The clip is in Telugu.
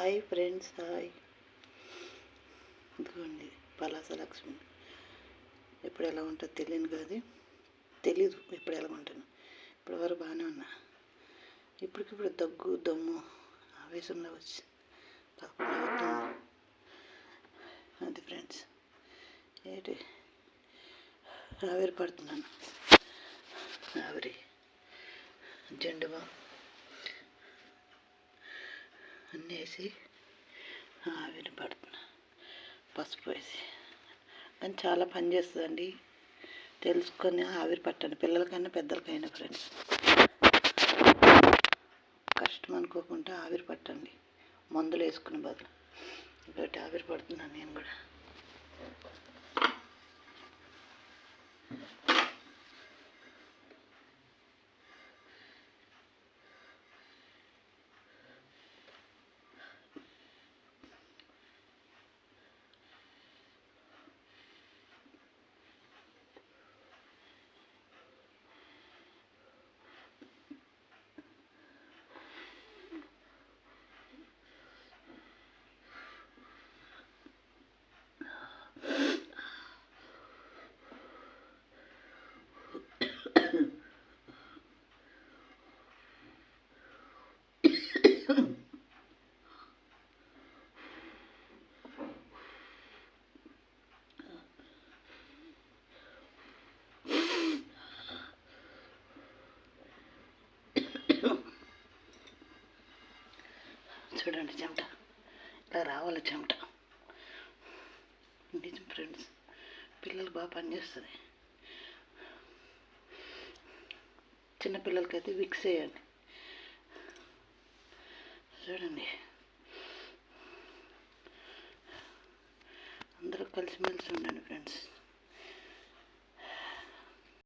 Hi friends, hi. ఇదిగోండి పలాస లక్ష్మి. ఎప్పుడు ఎలా ఉంటుందో తెలీదు ఎప్పుడు ఎలా ఉంటాను. ఇప్పటివరకు బాగానే ఉన్నా. ఇప్పటికిప్పుడు దగ్గు దమ్ము ఆవేశంలో వచ్చి అది ఫ్రెండ్స్. ఏంటి ఆవిరి పడుతున్నాను. ఆవిరి జెండుగా అన్నీ వేసి ఆవిరి పడుతున్నా, పసుపు వేసి. కానీ చాలా పని చేస్తుందండి, తెలుసుకొని ఆవిరి పట్టండి. పిల్లలకైనా పెద్దలకైనా ఫ్రెండ్స్, కష్టం అనుకోకుండా ఆవిరి పట్టండి, మందులు వేసుకునే బదులు. కాబట్టి ఆవిరి పడుతున్నాను నేను కూడా. చూడండి చెమట ఇలా రావాలి. చెమట నిజం ఫ్రెండ్స్, పిల్లలు బాగా పనిచేస్తుంది. చిన్నపిల్లలకైతే విక్స్ వేయండి. చూడండి, అందరూ కలిసిమెలిసి ఉండండి ఫ్రెండ్స్.